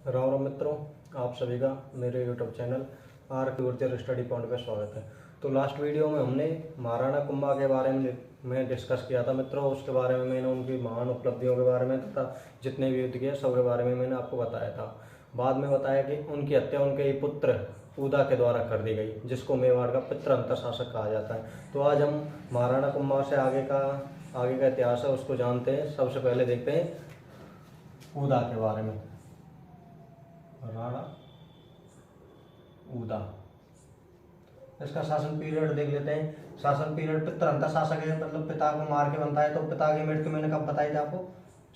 राम राम मित्रों, आप सभी का मेरे यूट्यूब चैनल आर के गुर्जर स्टडी पॉइंट पर स्वागत है। तो लास्ट वीडियो में हमने महाराणा कुंभा के बारे में डिस्कस किया था मित्रों। उसके बारे में मैंने उनकी महान उपलब्धियों के बारे में तथा जितने भी युद्ध किए सब के बारे में मैंने आपको बताया था। बाद में बताया कि उनकी हत्या उनके ही पुत्र उदा के द्वारा कर दी गई, जिसको मेवाड़ का पितृअंत शासक कहा जाता है। तो आज हम महाराणा कुंभा से आगे का इतिहास है उसको जानते हैं। सबसे पहले देखते हैं उदा के बारे में। राणा उदा, इसका शासन पीरियड देख लेते हैं। शासन पीरियड पितृअंत शासक है, मतलब पिता को मार के बनता है। तो पिता की मृत्यु मैंने कब बताई थी आपको?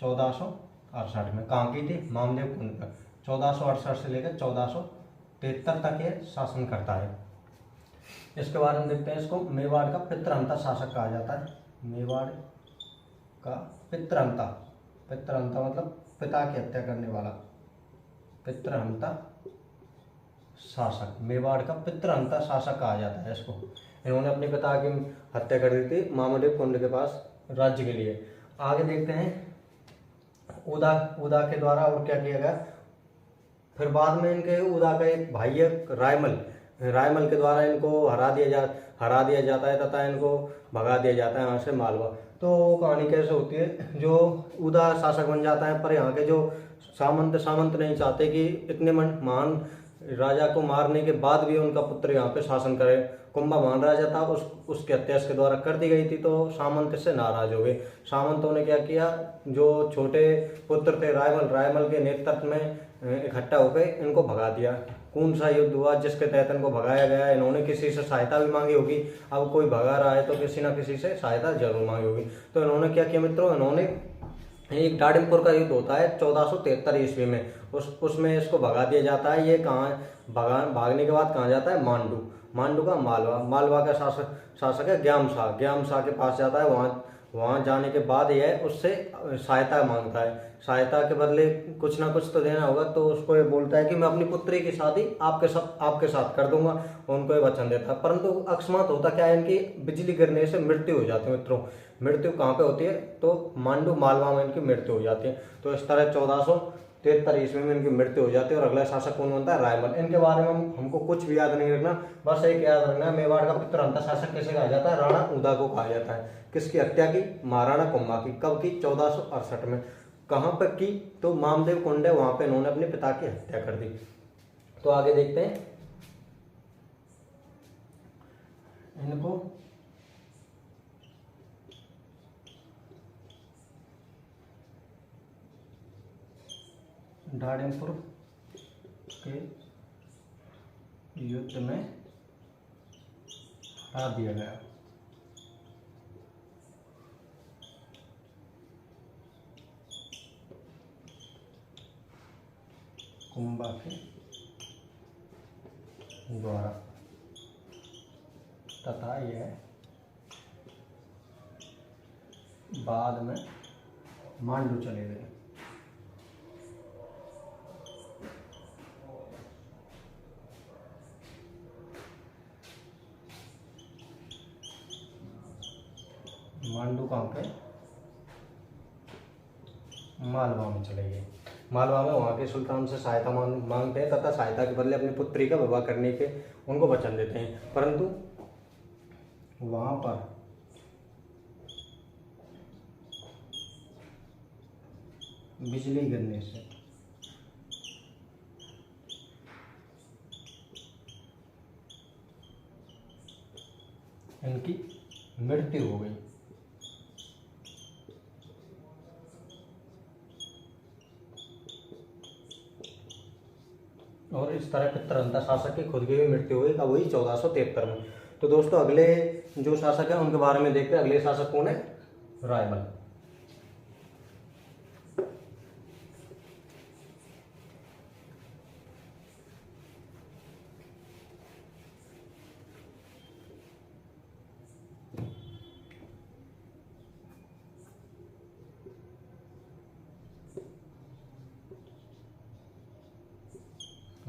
1468 में। कहाँ की थी? मामदेव कुंड पर। 1468 से लेकर 1473 तक ये शासन करता है। इसके बारे में देखते हैं। इसको मेवाड़ का पितृअंत शासक कहा जाता है। मेवाड़ का पितृअंत, पितृअंत मतलब पिता की हत्या करने वाला, पितृअंत शासक। मेवाड़ का पितृअंत शासक कहा जाता है इसको। इन्होंने अपने पिता की हत्या कर दी थी मामदेव कुंड के पास राज्य के लिए। आगे देखते हैं उदा के द्वारा और क्या किया गया। फिर बाद में इनके उदा का एक भाई है रायमल के द्वारा इनको हरा दिया जाता है तथा इनको भगा दिया जाता है यहाँ से मालवा। तो कहानी कैसे होती है? जो उदा शासक बन जाता है, पर यहाँ के जो सामंत नहीं चाहते कि इतने महान राजा को मारने के बाद भी उनका पुत्र यहाँ पे शासन करे। कुंभा महान राजा था, उसके हत्या इसके द्वारा कर दी गई थी। तो सामंत इससे नाराज हो गए। सामंतों ने क्या किया, जो छोटे पुत्र थे रायमल के नेतृत्व में इकट्ठा होकर इनको भगा दिया। कौन सा युद्ध हुआ जिसके तहत इनको भगाया गया? इन्होंने किसी से सहायता भी मांगी होगी। अब कोई भगा रहा है तो किसी न किसी से सहायता जरूर मांगी होगी। तो इन्होंने क्या किया मित्रों, इन्होंने एक डाडिमपुर का युद्ध होता है 1473 ईस्वी में। उसमें इसको भगा दिया जाता है। ये कहाँ भागने के बाद कहाँ जाता है? मांडू का मालवा का शासक है ग्याम शाह के पास जाता है। वहाँ जाने के बाद यह उससे सहायता मांगता है। सहायता के बदले कुछ ना कुछ तो देना होगा। तो उसको ये बोलता है कि मैं अपनी पुत्री की शादी आपके साथ कर दूंगा। उनको ये वचन देता है। परंतु अकस्मात होता क्या है, इनकी बिजली गिरने से मृत्यु हो जाती है मित्रों। मृत्यु कहाँ पे होती है? तो मालवा में इनकी मृत्यु हो जाती है। तो इस तरह 1473 ईस्वी में इनकी मृत्यु हो जाती है। और अगला शासक कौन बनता है? रायमल। इनके बारे में हमको कुछ भी याद नहीं रखना, बस एक याद रखना है, मेवाड़ का पितृअंत शासक कैसे कहा जाता है? राणा उदा को कहा जाता है। किसकी हत्या की? महाराणा कुंभा की। कब की? 1468 में। कहाँ पर की? तो मामदेव कुंड है, वहां पे इन्होंने अपने पिता की हत्या कर दी। तो आगे देखते हैं। इनको डाडिमपुर के युद्ध में हरा दिया गया। कुंभा के द्वारा तथा यह बाद में मांडू चले गए। मांडू कहाँ पे? मालवा में चले गए। मालवा में वहाँ के सुल्तान से सहायता मांगते हैं तथा सहायता के बदले अपनी पुत्री का विवाह करने के उनको वचन देते हैं। परंतु वहाँ पर बिजली गिरने से इनकी मृत्यु हो गई। और इस तरह पितृअंत शासक की खुद की भी मृत्यु हुई। कब हुई? 1473 में। तो दोस्तों अगले जो शासक है उनके बारे में देखते हैं। अगले शासक कौन है? रायमल।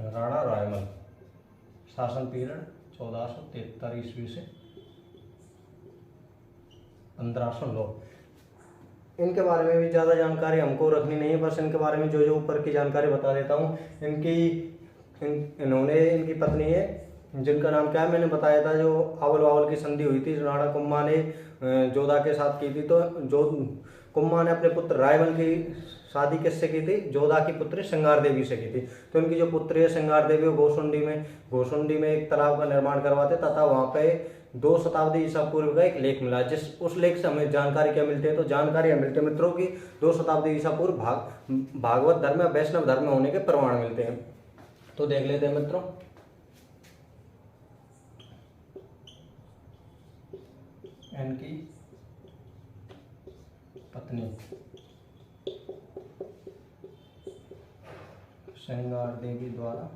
राणा रायमल, शासन पीरियड 1473 ईस्वी से 1509। इनके बारे में भी ज़्यादा जानकारी हमको रखनी नहीं है, बस इनके बारे में जो जो ऊपर की जानकारी बता देता हूँ। इन्होंने इनकी पत्नी है जिनका नाम क्या है, मैंने बताया था, जो आवल वावल की संधि हुई थी राणा कुंभा ने जोधा के साथ की थी। तो जो कुंभा ने अपने पुत्र रायमल की शादी किससे की थी? जोधा की पुत्री श्रृंगार देवी से की थी। तो इनकी जो पुत्री है श्रृंगार देवी, वो घोसुंडी में एक तालाब का निर्माण करवाते, तथा वहां पे 2 शताब्दी ईसा पूर्व का एक लेख मिला, जिस उस लेख से हमें जानकारी क्या मिलती है? तो जानकारी हमें मिलती है मित्रों की 2 शताब्दी ईसा पूर्व भागवत धर्म या वैष्णव धर्म में होने के प्रमाण मिलते हैं। तो देख लेते हैं मित्रों। इनकी पत्नी श्रृंगार देवी द्वारा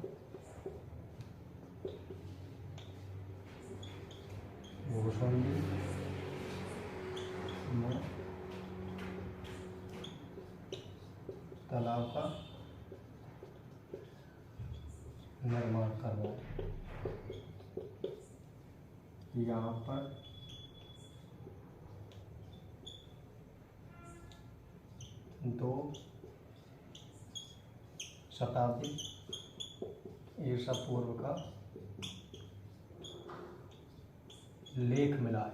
घोसुंडी में तालाब का निर्माण करवाया। यहाँ पर 2 शताब्दी ईसा पूर्व का लेख मिला है।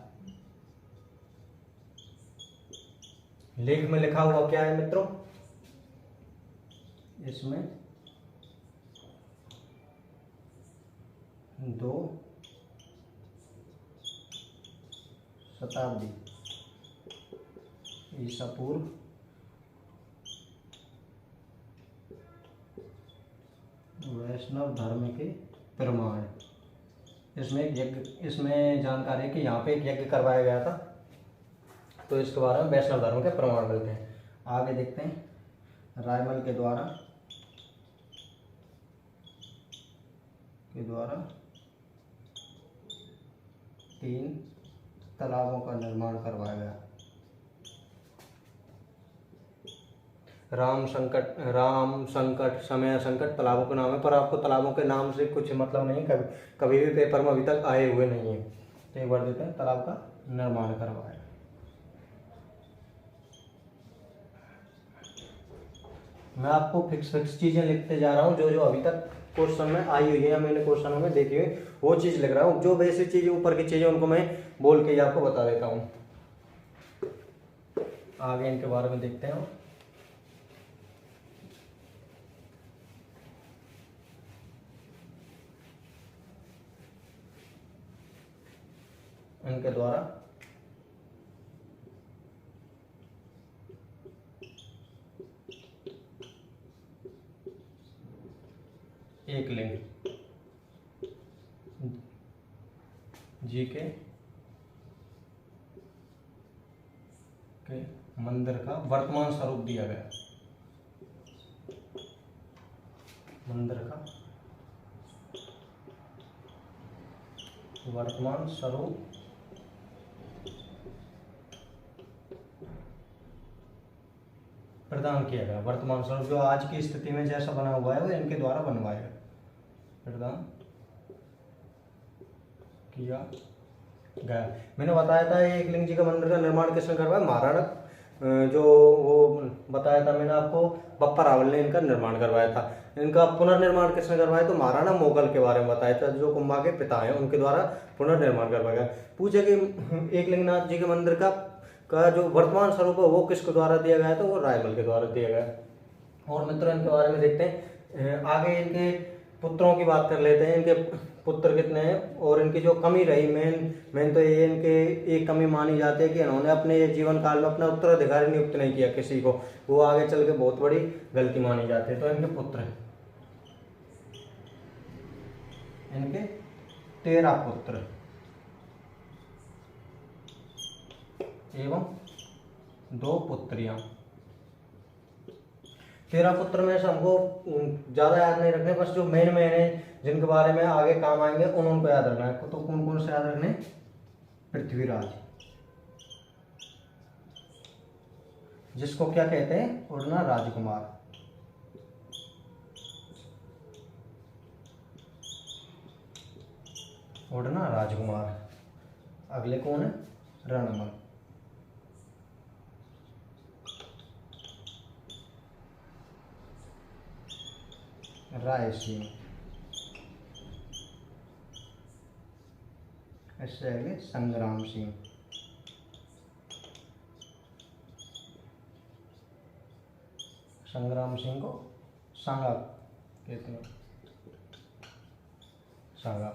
लेख में लिखा हुआ क्या है मित्रों? इसमें 2 शताब्दी ईसा पूर्व वैष्णव धर्म के प्रमाण। इसमें जानकारी है कि यहाँ पे एक यज्ञ करवाया गया था, तो इसके बारे में वैष्णव धर्म के प्रमाण मिलते हैं। आगे देखते हैं। रायमल के द्वारा 3 तालाबों का निर्माण करवाया गया। राम संकट समय संकट तालाबों के नाम है, पर आपको तालाबों के नाम से कुछ मतलब नहीं, कभी भी पेपर में अभी तक आए हुए नहीं है। तो एक बार देते हैं, तालाब का निर्माण करवाया। मैं आपको फिक्स चीजें लिखते जा रहा हूँ, जो जो अभी तक क्वेश्चन में आई हुई है, मैंने क्वेश्चनों में देखी हुई वो चीज लिख रहा हूँ। जो बेसिक चीजें ऊपर की चीजें उनको मैं बोल के आपको बता देता हूँ। आगे इनके बारे में देखते हैं। इनके द्वारा एक लिंग जी के मंदिर का वर्तमान स्वरूप दिया गया। मंदिर का वर्तमान स्वरूप प्रदान किया गया। वर्तमान स्वरूप जो आज की स्थिति में जैसा बना हुआ है वो इनके द्वारा बनवाया प्रदान किया गया। मैंने बताया था एक लिंग जी का मंदिर का निर्माण किसने करवाया? महाराणा, जो वो बताया था मैंने आपको, बप्पा रावल ने इनका निर्माण करवाया था। इनका पुनर्निर्माण किसने करवाया? तो महाराणा मोगल के बारे में बताया था, जो कुंभा के पिता हैं उनके द्वारा पुनर्निर्माण करवाया गया। पूछे कि एक लिंगनाथ जी के मंदिर का जो वर्तमान स्वरूप है वो किसके द्वारा दिया गया? तो वो रायमल के द्वारा दिया गया। और मित्रों इनके बारे में देखते हैं। आगे इनके पुत्रों की बात कर लेते हैं। इनके पुत्र कितने हैं और इनकी जो कमी रही मेन तो ये इनके एक कमी मानी जाती है कि इन्होंने अपने जीवन काल में अपना उत्तराधिकारी नियुक्त नहीं किया किसी को। वो आगे चल के बहुत बड़ी गलती मानी जाती है। तो इनके पुत्र, इनके 13 पुत्र एवं 2 पुत्रियां। 13 पुत्र में से हमको ज्यादा याद नहीं रखने, बस जो मेन है जिनके बारे में आगे काम आएंगे उनको याद रखना है। तो कौन कौन से याद रखने? पृथ्वीराज, जिसको क्या कहते हैं? उड़ना राजकुमार। उड़ना राजकुमार। अगले कौन है? रणमल। रायसीन। इससे आगे संग्राम सिंह। संग्राम सिंह को सांगा कहते हैं, सांगा।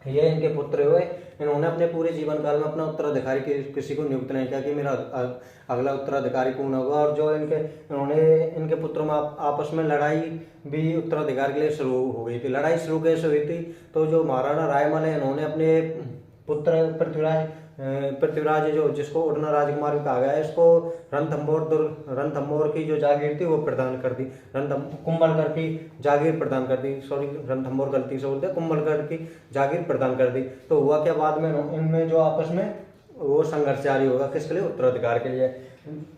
ये इनके पुत्र हुए। इन्होंने अपने पूरे जीवन काल में अपना उत्तराधिकारी किसी को नियुक्त नहीं किया कि मेरा अगला उत्तराधिकारी कौन होगा। और जो इनके पुत्रों में आपस में लड़ाई भी उत्तराधिकारी के लिए शुरू हो गई थी। लड़ाई शुरू कैसे हुई थी, तो जो महाराणा रायमल है, इन्होंने अपने पुत्र पृथ्वीराज जो जिसको उड़ना राजकुमार भी कहा गया है, इसको रणथंभौर की जो जागीर थी वो प्रदान कर दी। कुंभलगढ़ की जागीर प्रदान कर दी, सॉरी रणथंभौर गलती से बोलते, कुंभलगढ़ की जागीर प्रदान कर दी। तो हुआ क्या, बाद में इनमें जो आपस में वो संघर्ष जारी होगा, किसके लिए, उत्तराधिकार के लिए।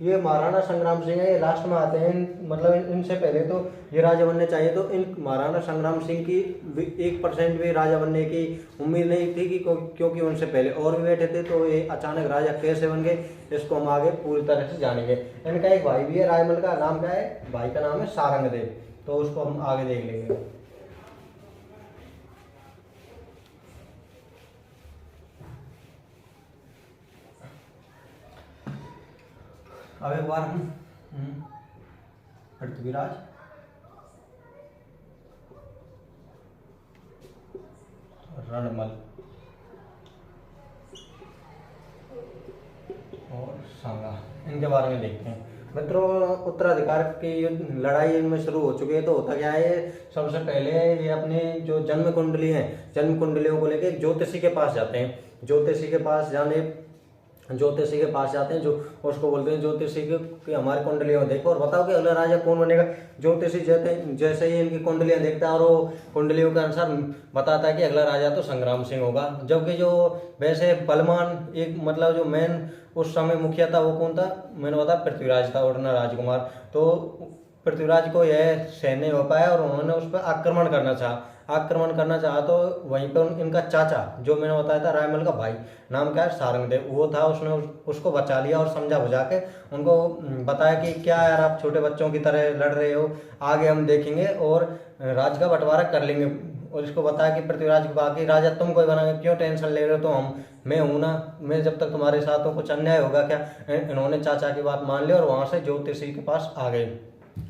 ये महाराणा संग्राम सिंह है, ये लास्ट में आते हैं, मतलब इनसे पहले तो ये राजा बनने चाहिए, तो इन महाराणा संग्राम सिंह की 1% भी राजा बनने की उम्मीद नहीं थी कि क्योंकि उनसे पहले और भी बैठे थे। तो ये अचानक राजा कैसे बन गए, इसको हम आगे पूरी तरह से जानेंगे। इनका एक भाई भी है रायमल का, नाम क्या है, भाई का नाम है सारंगदेव, तो उसको हम आगे देख लेंगे। अब एक बार हम पृथ्वीराज रणमल और सांगा, इनके बारे में देखते हैं। मित्रों, उत्तराधिकार की लड़ाई इनमें शुरू हो चुकी है। तो होता क्या है, सबसे पहले ये अपने जो जन्म कुंडली है, जन्म कुंडलियों को लेके ज्योतिषी के पास जाते हैं। ज्योतिषी के पास जाते हैं, जो उसको बोलते हैं ज्योतिषी कि हमारी कुंडलियों देखो और बताओ कि अगला राजा कौन बनेगा। ज्योतिषी जैसे ही इनकी कुंडलियां देखता है और वो कुंडलियों के अनुसार बताता है कि अगला राजा तो संग्राम सिंह होगा। जबकि जो वैसे बलवान एक मतलब जो मेन उस समय मुखिया था वो कौन था, मैंने बताया पृथ्वीराज था, उड़ना राजकुमार। तो पृथ्वीराज को यह सहन नहीं हो पाया और उन्होंने उस पर आक्रमण करना चाहा। तो वहीं पर इनका चाचा, जो मैंने बताया था रायमल का भाई, नाम क्या है, सारंगदेव, वो था। उसने उसको बचा लिया और समझा बुझा के उनको बताया कि क्या यार आप छोटे बच्चों की तरह लड़ रहे हो, आगे हम देखेंगे और राज का बंटवारा कर लेंगे। और इसको बताया कि पृथ्वीराज को बाकी राजा तुम कोई बनाएंगे, क्यों टेंशन ले रहे हो, तो मैं हूं ना, मैं जब तक तुम्हारे साथ हो कुछ अन्याय होगा क्या। इन्होंने चाचा की बात मान ली और वहां से ज्योतिषी के पास आ गए।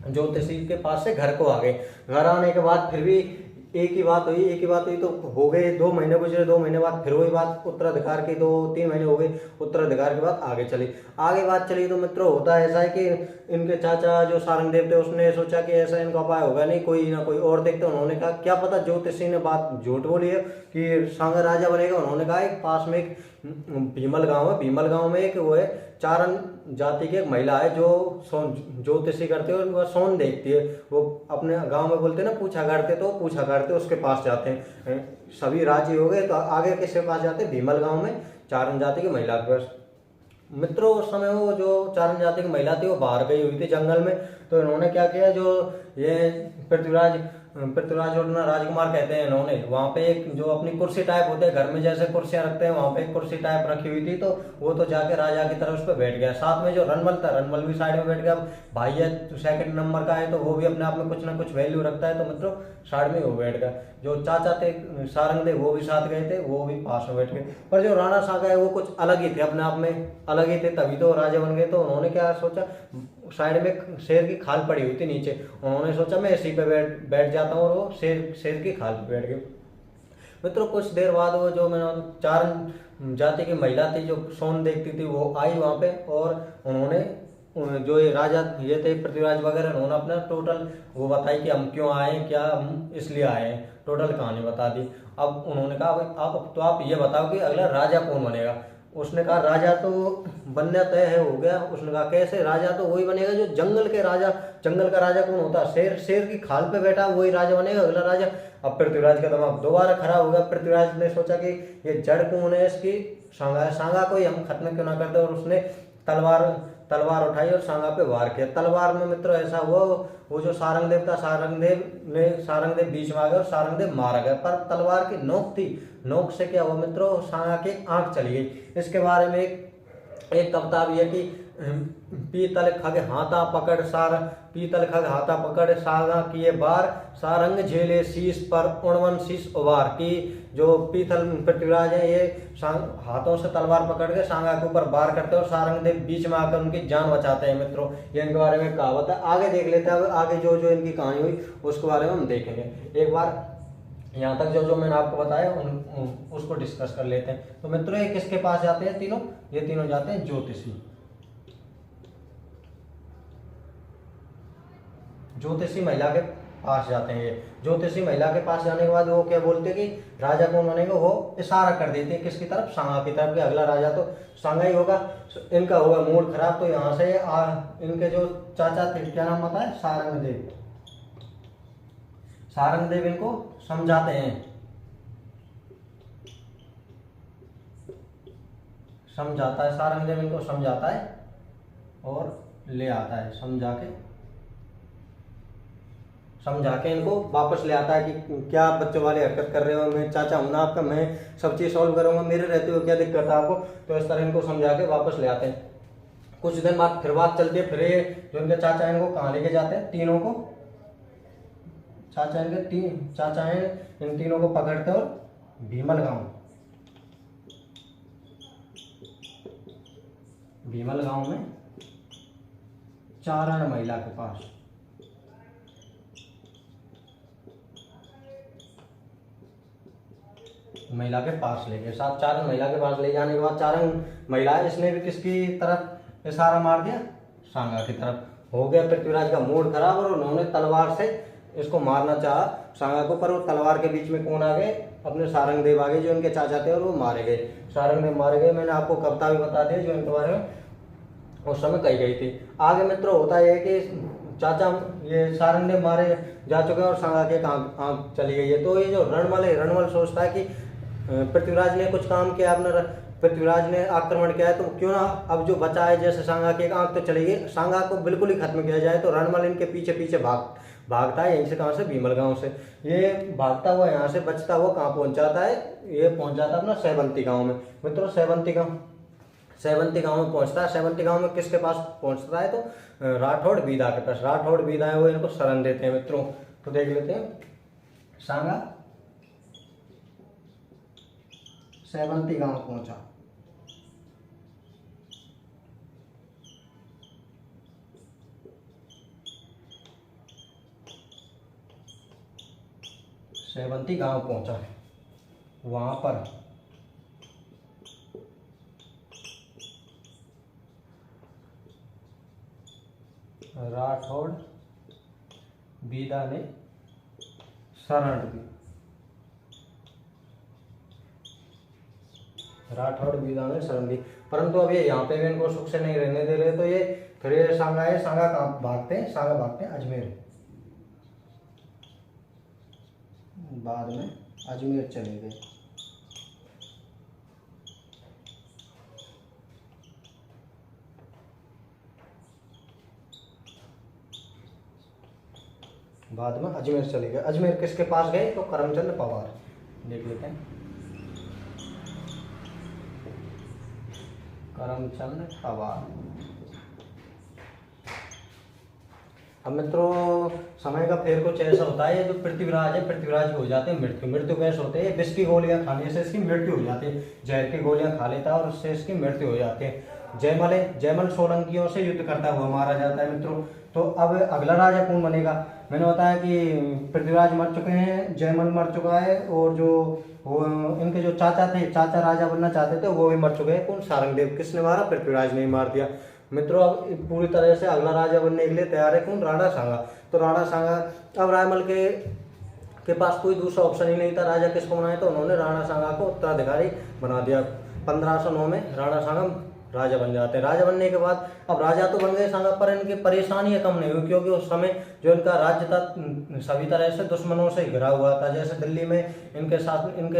ज्योतिषी के पास से घर को आ गए। घर आने के बाद फिर भी एक ही बात हुई तो हो गए 2 महीने गुजरे। 2 महीने बाद फिर वही बात, उत्तराधिकार की 2-3 महीने हो गए। उत्तराधिकार के बाद आगे बात चली। तो मित्रों, होता ऐसा है कि इनके चाचा जो सारंगदेव थे, उसने सोचा कि ऐसा इनका उपाय होगा नहीं, कोई ना कोई और देखते। उन्होंने कहा क्या पता ज्योतिषी ने बात झूठ बोली है कि सांगा राजा बनेगा। उन्होंने कहा एक पास में एक भीमल गांव है, भीमल गांव में एक वो है चारण जाति की एक महिला है जो ज्योतिषी करते हैं, वह सोन देखती है। वो अपने गांव में बोलते हैं ना पूछा करते, उसके पास जाते हैं। सभी राजी हो गए तो आगे किसके पास जाते हैं, भीमल गांव में चारण जाति की महिला के पास। मित्रों, उस समय वो जो चारण जाति की महिला थी वो बाहर गई हुई थी जंगल में। तो इन्होंने क्या किया, जो ये पृथ्वीराज उड़ना राजकुमार कहते हैं, इन्होंने वहां पे एक जो अपनी कुर्सी टाइप होते हैं, घर में जैसे कुर्सियां रखते हैं, वहां पे एक कुर्सी टाइप रखी हुई थी। तो वो तो जाके राजा की तरफ उस पर बैठ गया। साथ में जो रणमल था, रणमल भी साइड में बैठ गया। भाई है तो 2nd नंबर का है, तो वो भी अपने आप में कुछ ना कुछ वैल्यू रखता है। तो मित्रों, साइड में वो बैठ गया। जो चाचा थे सारंगदेव, वो भी साथ गए थे, वो भी पास में बैठ गए। पर जो राणा सांगा है वो कुछ अलग ही थे, अपने आप में अलग ही थे, तभी तो राजा बन गए। तो उन्होंने क्या सोचा, साइड में शेर की खाल पड़ी हुई थी नीचे, उन्होंने सोचा मैं इसी पे बैठ जाता हूँ, और वो शेर की खाल पे बैठ गए। मित्रों, कुछ देर बाद वो जो मैंने चारण जाति की महिला थी जो सोन देखती थी, वो आई वहां पे। और उन्होंने जो ये राजा ये थे पृथ्वीराज वगैरह, उन्होंने अपना टोटल वो बताई कि हम क्यों आए, क्या हम इसलिए आए हैं, टोटल कहानी बता दी। अब उन्होंने कहा भाई आप ये बताओ कि अगला राजा कौन बनेगा। उसने कहा राजा तो बनना तय है, हो गया। उसने कहा कैसे, राजा तो वही बनेगा जो जंगल का राजा कौन होता है, शेर की खाल पे बैठा वही राजा बनेगा अगला राजा। अब पृथ्वीराज का दिमाग दोबारा खराब हो गया। पृथ्वीराज ने सोचा कि ये जड़ कौन है इसकी, सांगा को ही हम खत्म क्यों ना करते। और उसने तलवार उठाई और सांगा पे वार किया। तलवार में मित्रों ऐसा हुआ, वो जो सारंगदेव था, सारंगदेव बीच में आ गया और सारंगदेव मारा गया। पर तलवार की नोक थी, नोक से क्या हुआ मित्रों, सांगा की आंख चली गई। इसके बारे में एक कविता भी है कि पीतल खग हाथा पकड़ सार, पीतल खग हाथा पकड़ सागा किए बार, सारंग झेले शीश पर उणवन शीश उबार। की जो पीतल पृथ्वीराज है ये हाथों से तलवार पकड़ के सांगा के ऊपर वार करते हैं और सारंग देव बीच में आकर उनकी जान बचाते हैं। मित्रों ये इनके बारे में कहावत है। आगे देख लेते हैं, आगे जो जो इनकी कहानी हुई उसके बारे में हम देखेंगे। एक बार यहाँ तक जो जो मैंने आपको बताया उसको डिस्कस कर लेते हैं। तो मित्रों ये किसके पास जाते हैं तीनों? ये तीनों जाते हैं ज्योतिषी, ज्योतिषी महिला के पास जाते हैं। ये ज्योतिषी महिला के पास जाने के बाद वो क्या बोलते हैं कि राजा कौन बनेगा, वो इशारा कर देते हैं किसकी तरफ? सांगा की तरफ, कि अगला राजा तो सांगा ही होगा। इनका होगा मूड खराब, तो यहाँ से इनके जो चाचा थे, क्या नाम बताया? सारंग देव। सारंग देव इनको समझाते हैं, समझाता है सारंग देव इनको समझाता है और ले आता है, समझा के इनको वापस ले आता है कि क्या आप बच्चों वाली हरकत कर रहे हो, मैं चाचा हूं ना आपका, मैं सब चीज सॉल्व करूंगा, मेरे रहते हुए क्या दिक्कत है आपको? तो इस तरह इनको समझा के वापस ले आते हैं। कुछ दिन बाद फिर बात चलती है, फिर ये जो इनके चाचा है इनको कहाँ लेके जाते हैं? तीनों को, चाचा है इन तीनों को पकड़ते और भीमल गांव में चारण महिला के पास, ले गए। साथ चारण महिला के पास ले जाने के बाद चारण महिला है, इसने भी किसकी तरफ इशारा मार दिया? सांगा की तरफ। हो गया पृथ्वीराज का मूड खराब और उन्होंने तलवार से इसको मारना चाहा सांगा को, पर वो तलवार के बीच में कौन आ गए? अपने सारंग देव आ गए जो इनके चाचा थे और वो मारे गए। सारंग देव मारे गए। मैंने आपको कविता भी बता दी जो इनके बारे में उस समय कही गई थी। आगे मित्रों होता है कि चाचा ये सारंग देव मारे जा चुके हैं और सांगा की आंख चली गई है। तो ये जो रणमल सोचता है कि पृथ्वीराज ने कुछ काम किया, अपना पृथ्वीराज ने आक्रमण किया है, तो क्यों ना अब जो बचा है, जैसे सांगा की एक आंख तो चली गई, सांगा को बिल्कुल ही खत्म किया जाए। तो रणमल इनके पीछे पीछे भागता है, यहीं से, कहाँ से? भीमल गांव से। ये भागता हुआ यहाँ से बचता हुआ कहाँ पहुंच जाता है? ये पहुंच जाता है अपना सेवंती गांव में। मित्रों सेवंती गांव में पहुंचता है। सेवंती गांव में किसके पास पहुंचता है? तो राठौड़ बीदा के पास। राठौड़ बीदा है वो इनको शरण देते हैं। मित्रों तो देख लेते हैं, सांगा सेवंती गांव पहुंचा। सेवंती गांव पहुंचा है, वहां पर राठौड़ बीदा ने शरण दी। राठौड़ बीदा ने शरण दी, परंतु अब ये यहाँ पे भी इनको सुख से नहीं रहने दे रहे। तो ये फिर ये सांगा है, सांगा कहाँ भागते हैं? सांगा भागते हैं अजमेर। बाद में अजमेर चले गए। अजमेर किसके पास गए? तो करमचंद पवार। देख लेते हैं, करमचंद पवार। अब मित्रों समय का फेर कुछ ऐसा होता है, जो पृथ्वीराज है, पृथ्वीराज हो जाते हैं मृत्यु कैसे होते हैं? विष की गोलियां खाने से इसकी मृत्यु हो जाती है। जहर की गोलियां खा लेता है और उससे इसकी मृत्यु हो जाती है। जयमल सोलंकियों से युद्ध करता हुआ मारा जाता है। मित्रों तो अब अगला राजा कौन बनेगा? मैंने बताया कि पृथ्वीराज मर चुके हैं, जयमल मर चुका है, और जो इनके जो चाचा थे, चाचा राजा बनना चाहते थे, वो भी मर चुके हैं। कौन? सारंग देव। किसने मारा? पृथ्वीराज ने मार दिया। मित्रों अब पूरी तरह से अगला राजा बनने के लिए तैयार है। कौन? राणा सांगा। तो राणा सांगा, अब रायमल के पास कोई दूसरा ऑप्शन ही नहीं था, राजा किसको बनाए? तो उन्होंने राणा सांगा को उत्तराधिकारी बना दिया। 1509 में राणा सांगा राजा बन जाते हैं। राजा बनने के बाद अब राजा तो बन गए सांगा, पर इनकी परेशानियां कम नहीं हुई, क्योंकि उस समय जो इनका राज्य था सभी तरह से दुश्मनों से घिरा हुआ था। जैसे दिल्ली में इनके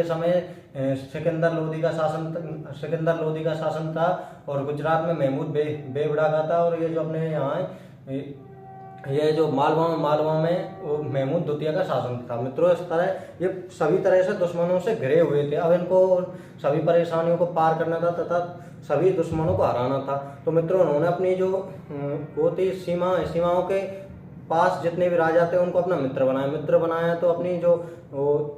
समय सिकंदर लोधी का शासन था, और गुजरात में महमूद बेवड़ा का था, और ये जो अपने यहाँ ये जो मालवा में वो महमूद द्वितीय का शासन था मित्रों। इस तरह ये सभी तरह से दुश्मनों से घिरे हुए थे। अब इनको सभी परेशानियों को पार करना था तथा सभी दुश्मनों को हराना था। तो मित्रों उन्होंने अपनी जो वो थी सीमाओं के पास जितने भी राजा थे उनको अपना मित्र बनाया। तो अपनी जो वो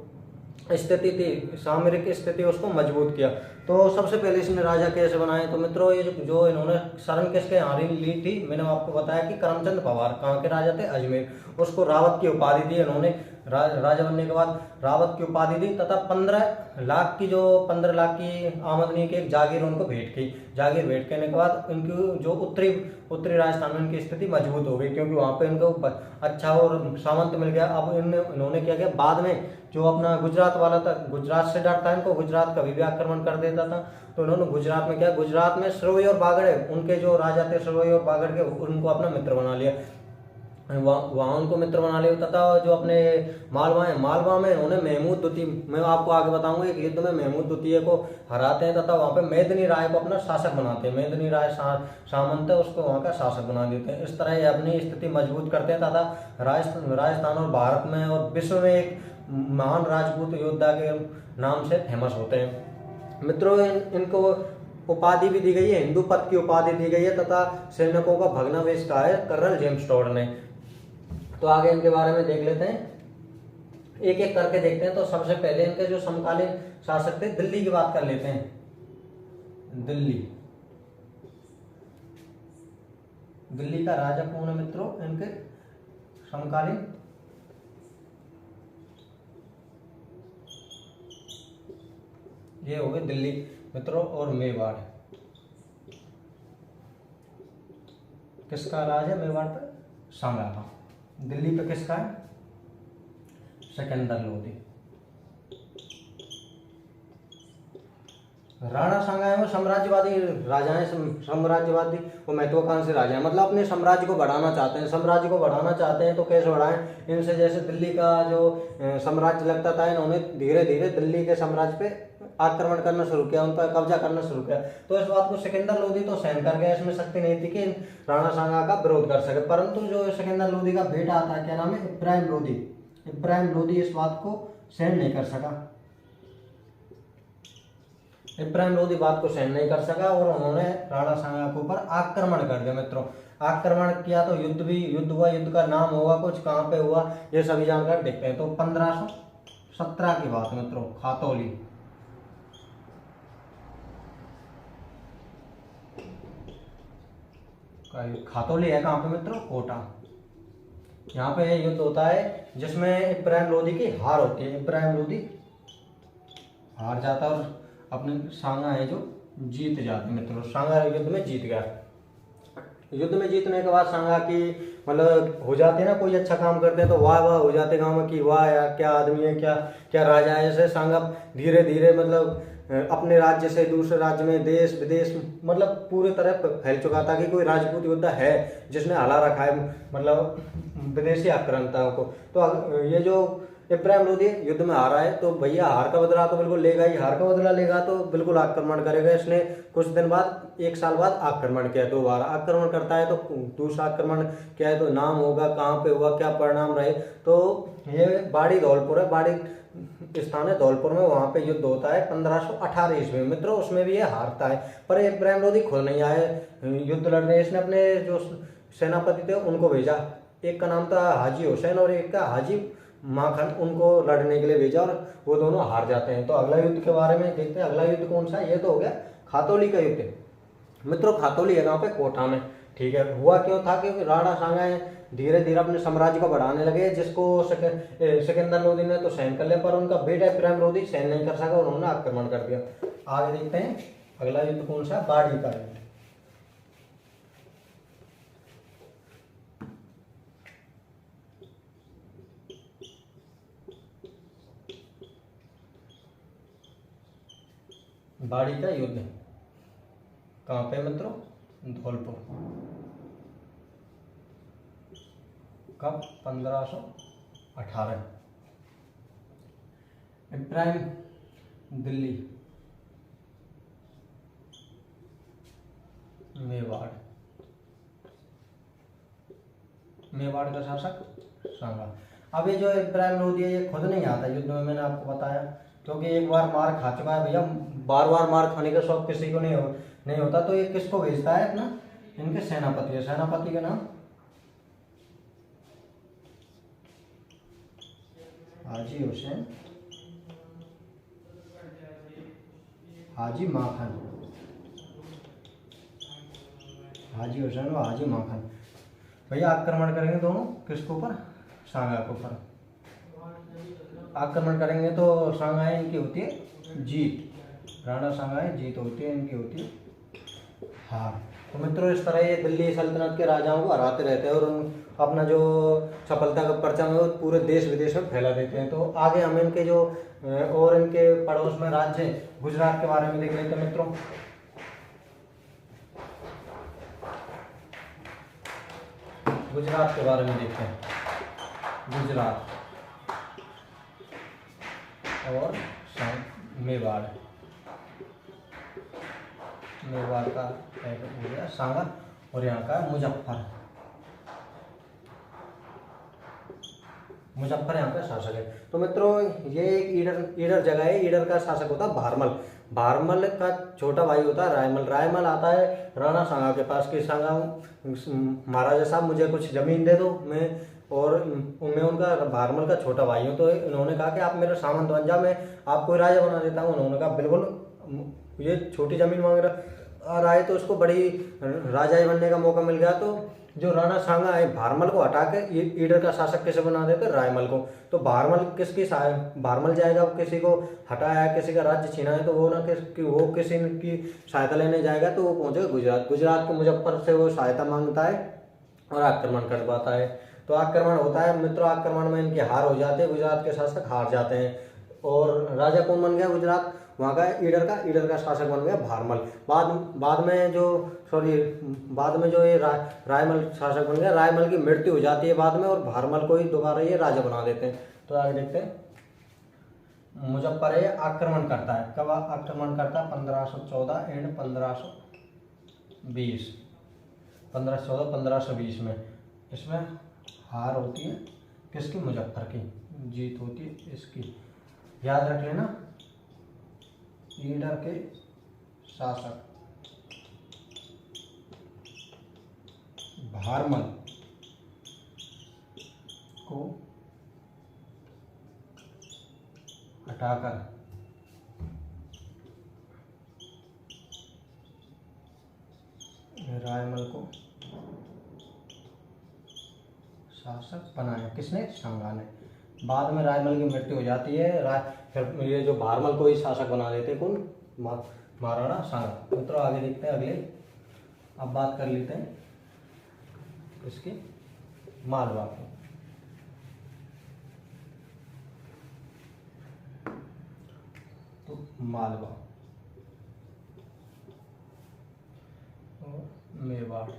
स्थिति थी, सामरिक स्थिति, उसको मजबूत किया। तो सबसे पहले इसने राजा कैसे बनाए, तो मित्रों ये जो इन्होंने शरण किसके यहाँ ली थी, मैंने आपको बताया कि करमचंद पवार कहाँ के राजा थे, अजमेर। उसको रावत की उपाधि दी इन्होंने। राजा बनने के बाद रावत की उपाधि दी तथा 15 लाख की आमदनी की एक जागीर उनको भेंट की। जागीर भेंट करने के बाद इनकी जो उत्तरी राजस्थान में इनकी स्थिति मजबूत हो गई, क्योंकि वहाँ पे इनको अच्छा और सामंत मिल गया। अब इन्होंने क्या किया, बाद में जो अपना गुजरात वाला था, गुजरात से डर था इनको, गुजरात का भी आक्रमण कर देता था। तो इन्होंने गुजरात में क्या, गुजरात में श्रवई और बागड़े, उनके जो राजा थे श्रवई और बागड़ के, उनको अपना मित्र बना लिया। वहाँ उनको मित्र बना लिया तथा जो अपने मालवा में इन्होंने महमूद द्वितीय, मैं आपको आगे बताऊंगा, एक युद्ध में महमूद द्वितीय को हराते हैं तथा वहाँ पे मेदिनी राय को अपना शासक बनाते हैं। मेदिनी राय सामंत है, उसको वहाँ का शासक बना देते हैं। इस तरह ये अपनी स्थिति मजबूत करते हैं तथा राजस्थान और भारत में और विश्व में एक महान राजपूत योद्धा के नाम से फेमस होते हैं। मित्रों इनको उपाधि भी दी गई है, हिंदू पद की उपाधि दी गई है तथा सैनिकों का भग्नावशेष कहा है कर्नल जेम्स टॉड ने। तो आगे इनके बारे में देख लेते हैं, एक एक करके देखते हैं। तो सबसे पहले इनके जो समकालीन शासक थे, दिल्ली की बात कर लेते हैं। दिल्ली का राजा कौन है मित्रों, इनके समकालीन, ये हो गए दिल्ली मित्रों। और मेवाड़, किसका राज है मेवाड़ पे, सांगा का। दिल्ली पे किसका है, सिकंदर लोधी। राणा सांगा है वो साम्राज्यवादी राजा है, साम्राज्यवादी वो महत्वाकांक्षी राजा है, मतलब अपने साम्राज्य को बढ़ाना चाहते हैं। साम्राज्य को बढ़ाना चाहते हैं तो कैसे बढ़ाएं, इनसे जैसे दिल्ली का जो साम्राज्य लगता था, इन्होंने धीरे धीरे दिल्ली के साम्राज्य पे आक्रमण करना शुरू किया, उन पर कब्जा करना शुरू किया। तो इस बात को सिकंदर लोधी तो सहन कर गया, इसमें शक्ति नहीं थी कि राणा सांगा का विरोध कर सके। परंतु जो सिकंदर लोधी का बेटा आता है, क्या नाम है, इब्राहिम लोधी। इब्राहिम लोधी इस बात को सहन नहीं कर सका, इब्राहिम लोधी बात को सहन नहीं कर सका और उन्होंने राणा सांगा के ऊपर आक्रमण कर दिया मित्रों। आक्रमण किया तो युद्ध हुआ। युद्ध का नाम होगा कुछ, कहाँ पे हुआ, ये सभी जानकारी देखते हैं। तो 1517 की बात मित्रों, खातौली, खातौली है कहाँ पे मित्रों, कोटा। यहाँ पे युद्ध होता है जिसमें इब्राहिम लोधी की हार होती है। इब्राहिम लोधी हार जाता है और अपने सांगा है जो जीत जाते मित्रों। सांगा युद्ध में जीत गया। युद्ध में जीतने के बाद सांगा की मतलब हो जाते हैं ना, कोई अच्छा काम करते हैं तो वाह वाह हो जाते गांव में कि वाह यार क्या आदमी है, क्या क्या राजा है। ऐसे सांगा धीरे धीरे मतलब अपने राज्य से दूसरे राज्य में, देश विदेश, मतलब पूरी तरह फैल चुका था कि कोई राजपूत योद्धा है जिसने हला रखा है मतलब विदेशी आक्रांताओं को। तो ये जो इब्राहिम लोधी युद्ध में हारा है तो भैया हार का बदला तो बिल्कुल लेगा ही, हार का बदला लेगा तो बिल्कुल आक्रमण करेगा। इसने कुछ दिन बाद, 1 साल बाद आक्रमण किया, 2 बार आक्रमण करता है। तो दूसरा आक्रमण क्या है तो नाम होगा, कहाँ पे हुआ, क्या परिणाम रहे। तो ये बाड़ी धौलपुर है, बाड़ी स्थान है धौलपुर में, वहां पे युद्ध होता है 1518 ईस्वी में मित्रों। उसमें भी ये हारता है, पर इब्राहिम लोधी खुद नहीं आए युद्ध लड़ने। इसने अपने जो सेनापति थे उनको भेजा, एक का नाम था हाजी हुसैन और एक का हाजी माखन, उनको लड़ने के लिए भेजा और वो दोनों हार जाते हैं। तो अगला युद्ध के बारे में देखते हैं, अगला युद्ध कौन सा है, ये तो हो गया खातौली का युद्ध मित्रों। खातौली है कहाँ पे, कोटा में, ठीक है। हुआ क्यों था कि राणा सांगा धीरे धीरे अपने साम्राज्य को बढ़ाने लगे, जिसको सिकंदर लोधी ने तो सहन कर लिया, पर उनका बेटा इब्राहिम लोधी सहन नहीं कर सका, उन्होंने आक्रमण कर दिया। आगे देखते हैं अगला युद्ध कौन सा, बाड़ी का युद्ध। बाड़ी का युद्ध कहाँ पे मित्रों, धौलपुर। कब, 1518। इब्राहिम दिल्ली, मेवाड़, मेवाड़ का शासक सांगा। अब ये जो इब्राहिम लोदी है ये खुद नहीं आता युद्ध में, मैंने आपको बताया, क्योंकि एक बार मार खा चुका है भैया। बार बार मार खाने का शौक किसी को नहीं होता। तो ये किसको भेजता है? अपना इनके सेनापति है। सेनापति का नाम हाजी हुसैन हाजी माखन। हाजी हुसैन व हाजी माखन भैया आक्रमण करेंगे दोनों किसके ऊपर? सांगा के ऊपर आक्रमण करेंगे। तो सांगाई इनकी होती है जीत, राणा सांगाई जीत होती है, इनकी होती है हार। तो मित्रों इस तरह ये दिल्ली सल्तनत के राजाओं को हराते रहते हैं और अपना जो सफलता का परचम है वो पूरे देश विदेश में फैला देते हैं। तो आगे हम इनके जो और इनके पड़ोस में राज्य है गुजरात के बारे में देख लेते हैं मित्रों। गुजरात के बारे में देखते हैं। गुजरात और मेवाड़। मेवाड़ का हो गया सांगा और यहाँ का मुजफ्फर यहाँ का शासक है। तो मित्रों ये एक ईडर जगह है। ईडर का शासक होता है भारमल। भारमल का छोटा भाई होता है रायमल। रायमल आता है राणा सांगा के पास कि सांगा महाराजा साहब मुझे कुछ जमीन दे दो, मैं उनका भारमल का छोटा भाई हूँ। तो इन्होंने कहा कि आप मेरा सामंत बन जाओ, मैं आपको राजा बना देता हूँ। उन्होंने कहा बिल्कुल। ये छोटी जमीन मांग रहा है तो उसको बड़ी राजा बनने का मौका मिल गया। तो जो राणा सांगा है भारमल को हटा के ईडर का शासक कैसे बना देते? रायमल को। तो भारमल जाएगा किसी को हटाया है, किसी का राज्य छीना है, तो वो वो किसी की सहायता लेने जाएगा तो वो पहुंचेगा गुजरात। गुजरात के मुजफ्फर से वो सहायता मांगता है और आक्रमण कर पाता है। तो आक्रमण होता है मित्रों। आक्रमण में इनकी हार हो जाती है, गुजरात के शासक हार जाते हैं। और राजा कौन बन गया गुजरात? वहाँ का ईडर का शासक बन गया भारमल। बाद में जो ये रायमल शासक बन गया। रायमल की मृत्यु हो जाती है बाद में और भारमल को ही दोबारा ये राजा बना देते हैं। तो आगे देखते हैं। मुजफ्फर ये आक्रमण करता है। कब आक्रमण करता है? 1514 एंड 1520। 1514 1520 में। इसमें हार होती है किसकी? मुजफ्फर की। जीत होती है इसकी। याद रख लेना, ईडर के शासक भारमल को हटाकर रायमल को शासक बनाया। किसने? सांगा ने। बाद में रायमल की मृत्यु हो जाती है। फिर ये जो भारमल को ही शासक बना देते कौन? महाराणा सांगा। मित्रों आगे देखते हैं अगले। अब बात कर लेते हैं इसके मालवा को। तो मालवा और मेवाड़।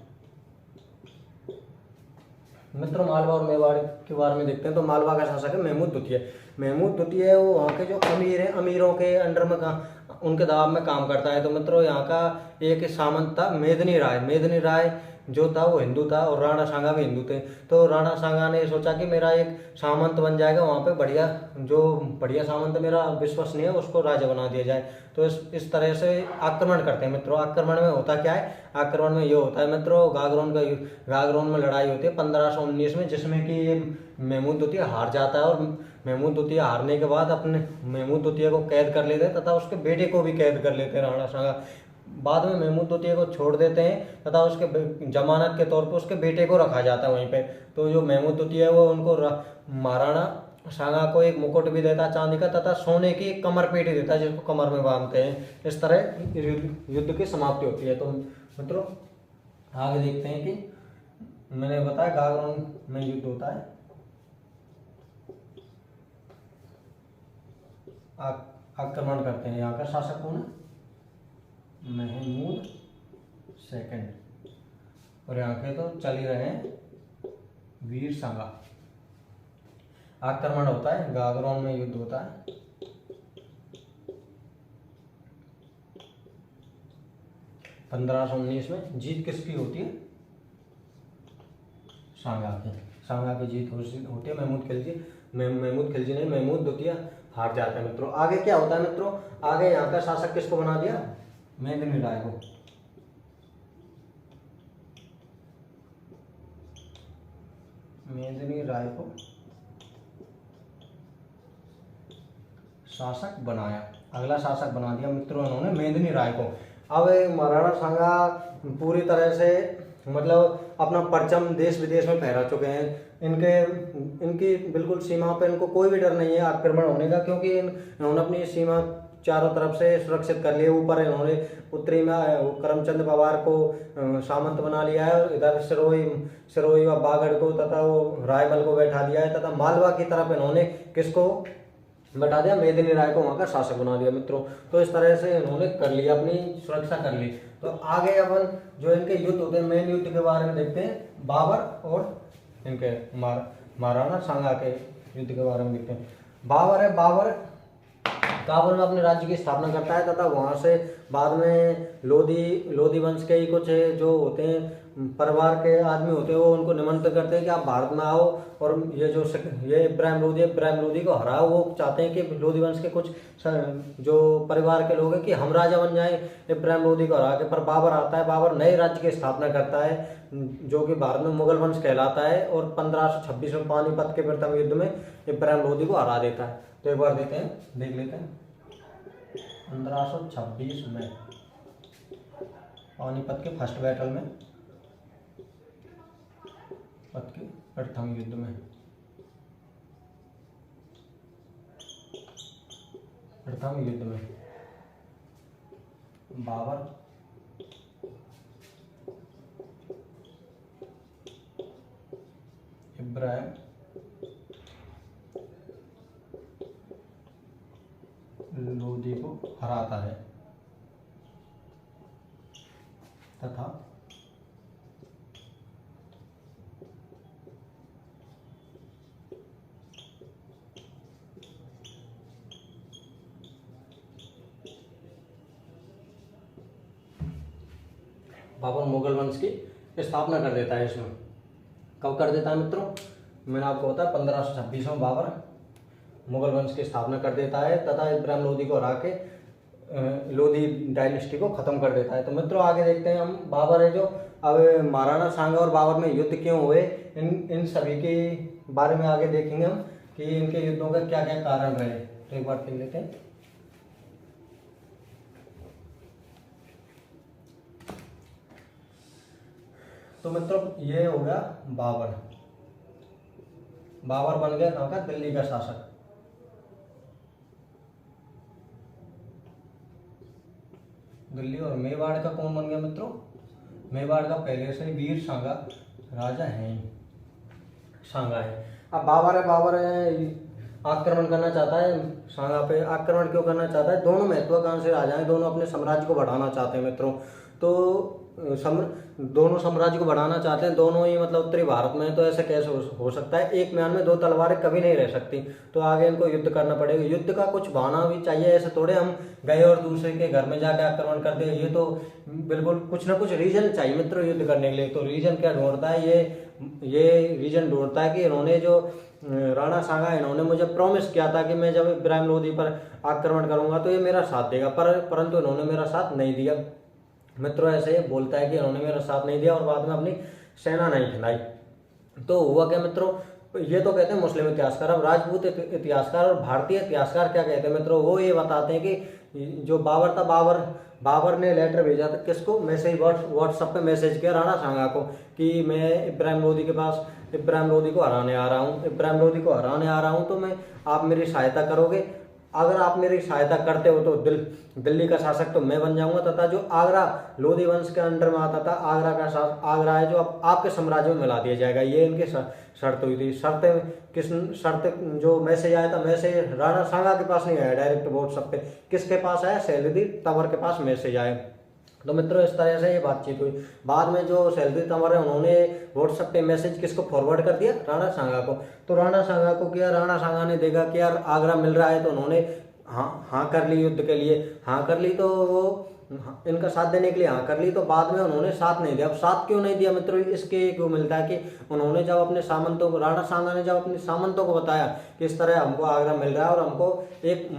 मित्रों मालवा और मेवाड़ के बारे में देखते हैं। तो मालवा का शासक है महमूद द्वितीय। महमूद द्वितीय वो वहाँ के जो अमीर हैं, अमीरों के अंडर में उनके दबाव में काम करता है। तो मित्रों यहाँ का एक सामंत था मेदिनी राय। मेदिनी राय जो था वो हिंदू था और राणा सांगा भी हिंदू थे। तो राणा सांगा ने सोचा कि मेरा एक सामंत बन जाएगा वहाँ पे, बढ़िया सामंत मेरा विश्वसनीय है उसको राजा बना दिया जाए। तो इस तरह से आक्रमण करते हैं मित्रों। आक्रमण में होता क्या है? आक्रमण में ये होता है मित्रों, गागरोन में लड़ाई होती है 1519 में, जिसमें कि ये महमूद द्वितीय हार जाता है। और महमूद द्वितीय हारने के बाद अपने महमूद द्वितीय को कैद कर लेते हैं तथा उसके बेटे को भी कैद कर लेते हैं राणा सांगा। बाद में महमूद द्वितीय को छोड़ देते हैं तथा उसके जमानत के तौर पर उसके बेटे को रखा जाता है वहीं पे। तो जो महमूद द्वितीय है वो उनको महाराणा सांगा को एक मुकुट भी देता है चांदी का तथा सोने की एक कमर पेटी देता है जिसको कमर में बांधते हैं। इस तरह युद्ध की समाप्ति होती है। तो मित्रों आगे देखते हैं कि मैंने बताया गागरोन में युद्ध होता है। आक्रमण करते हैं। यहाँ का शासक कौन है? महमूद सेकंड। और यहाँ के तो चल ही रहे हैं वीर सांगा। आक्रमण होता है, गागरोन में युद्ध होता है। (1519) में जीत किसकी होती है? सांगा की जीत होती है। महमूद खिलजी नहीं, महमूद द्वितीय हार जाते हैं मित्रों। आगे क्या होता है मित्रों, आगे यहाँ का शासक किसको बना दिया, मेदिनी राय को। मेदिनी राय को शासक बनाया, अगला शासक बना दिया मित्रों इन्होंने मेदिनी राय को। अब महाराणा सांगा पूरी तरह से मतलब अपना परचम देश विदेश में फहरा चुके हैं। इनकी बिल्कुल सीमा पे इनको कोई भी डर नहीं है आक्रमण होने का, क्योंकि इन्होंने अपनी सीमा चारों तरफ से सुरक्षित कर लिए। ऊपर इन्होंने उत्तरी में करमचंद पवार को सामंत बना लिया है, इधर सिरोही व बागड़ को तथा वो रायमल को बैठा दिया है, तथा मालवा की तरफ इन्होंने किसको बैठा दिया, मेदिनी राय को वहां का शासक बना दिया मित्रों। तो इस तरह से इन्होंने कर लिया, अपनी सुरक्षा कर ली। तो आगे अपन जो इनके युद्ध होते हैं, मेन युद्ध के बारे में देखते हैं, बाबर और इनके महाराणा सांगा के युद्ध के बारे में देखते हैं। बाबर काबुल में अपने राज्य की स्थापना करता है, तथा वहां से बाद में लोधी वंश के ही कुछ जो होते हैं परिवार के आदमी होते हैं, वो उनको निमंत्रण करते हैं कि आप भारत में आओ और ये इब्राहिम लोधी को हराओ। वो चाहते हैं कि लोधी वंश के कुछ जो परिवार के लोग हैं कि हम राजा बन जाएं इब्राहिम लोधी को हरा के। पर बाबर आता है, बाबर नए राज्य की स्थापना करता है जो कि भारत में मुगल वंश कहलाता है, और 1526 में पानीपत के प्रथम युद्ध में इब्राहिम लोधी को हरा देता है। तो एक बार देख लेते हैं 1526 में पानीपत के फर्स्ट बैटल में, के प्रथम युद्ध में, बाबर इब्राहिम लोधी को हराता है, तथा बाबर मुगल वंश की स्थापना कर देता है। इसमें कब कर देता है मित्रों, मैंने आपको बताया 1526 में बाबर मुगल वंश की स्थापना कर देता है, तथा इब्राहिम लोधी को हरा के लोधी डायनेस्टी को खत्म कर देता है। तो मित्रों आगे देखते हैं हम, बाबर है जो, अब महाराणा सांगा और बाबर में युद्ध क्यों हुए, इन सभी के बारे में आगे देखेंगे हम कि इनके युद्धों का क्या क्या कारण रहे। तो एक बार देख लेते हैं। तो मित्रों ये हो गया बाबर बन गया कहाँ का, दिल्ली का शासक। दिल्ली और मेवाड़ का कौन बन गया मित्रों, मेवाड़ का पहले से वीर सांगा राजा है, सांगा है। अब बाबर है आक्रमण करना चाहता है सांगा पे। आक्रमण क्यों करना चाहता है, दोनों महत्वाकांक्षी राजा हैं, दोनों अपने साम्राज्य को बढ़ाना चाहते हैं मित्रों। तो दोनों साम्राज्य को बढ़ाना चाहते हैं, दोनों ही मतलब उत्तरी भारत में, तो ऐसे कैसे हो सकता है, एक म्यान में दो तलवारें कभी नहीं रह सकती। तो आगे इनको युद्ध करना पड़ेगा, युद्ध का कुछ बहाना भी चाहिए, ऐसे थोड़े हम गए और दूसरे के घर में जाकर आक्रमण करते हैं। ये तो बिल्कुल कुछ ना कुछ रीजन चाहिए मित्रों युद्ध करने के लिए। तो रीजन क्या ढूंढता है, ये रीजन ढूंढता है कि इन्होंने जो राणा सांगा इन्होंने मुझे प्रॉमिस किया था कि मैं जब इब्राहिम लोधी पर आक्रमण करूंगा तो ये मेरा साथ देगा, परंतु इन्होंने मेरा साथ नहीं दिया मित्रों। ऐसे बोलता है कि इन्होंने मेरा साथ नहीं दिया और बाद में अपनी सेना नहीं खिलाई। तो हुआ क्या मित्रों, ये तो कहते हैं मुस्लिम इतिहासकार। अब राजपूत इतिहासकार और भारतीय इतिहासकार क्या कहते हैं मित्रों, वो ये बताते हैं कि जो बाबर था, बाबर ने लेटर भेजा था किसको, मैसेज व्हाट्सएप पे मैसेज किया राणा सांगा को कि मैं इब्राहिम लोधी को हराने आ रहा हूँ, तो मैं आप मेरी सहायता करोगे। अगर आप मेरी सहायता करते हो तो दिल्ली का शासक तो मैं बन जाऊंगा, तथा जो आगरा लोधी वंश के अंडर में आता था, आगरा है जो आपके साम्राज्य में मिला दिया जाएगा। ये इनकी शर्त हुई थी। शर्त जो मैसेज आया था, मैसेज राणा सांगा के पास नहीं आया डायरेक्ट व्हाट्सएप पे, किसके पास आया, सैलुदी तंवर के पास मैसेज आया। तो मित्रों इस तरह से ये बातचीत हुई। बाद में जो सैलुदी तंवर है उन्होंने व्हाट्सएप पे मैसेज किसको फॉरवर्ड कर दिया, राणा सांगा को। तो राणा सांगा को किया, राणा सांगा ने देखा कि यार आगरा मिल रहा है, तो उन्होंने हाँ कर ली, युद्ध के लिए हाँ कर ली। तो वो इनका साथ देने के लिए हाँ कर ली, तो बाद में उन्होंने साथ नहीं दिया। अब साथ क्यों नहीं दिया मित्रों, इसके क्यों मिलता है कि उन्होंने जब अपने सामंतों को, राणा सांगा ने जब अपने सामंतों को बताया कि इस तरह हमको आगरा मिल रहा है और हमको एक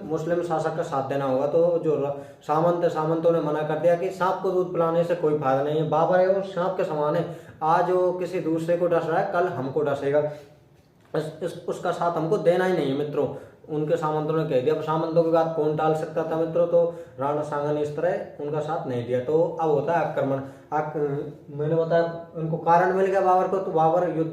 मुस्लिम शासक का साथ देना होगा, तो जो सामंतों ने मना कर दिया कि सांप को दूध पिलाने से कोई फायदा नहीं है, बाबर है वो सांप के समान है, आज वो किसी दूसरे को डस रहा है, कल हमको डसेगा, उसका साथ हमको देना ही नहीं है मित्रों। उनके सामंतों ने कह दिया। अब सामंतों की बात कौन टाल सकता था मित्रों, तो राणा सांगा ने इस तरह उनका साथ नहीं दिया। तो अब होता है आक्रमण। मैंने बताया उनको कारण मिल गया बाबर को, तो बाबर युद्ध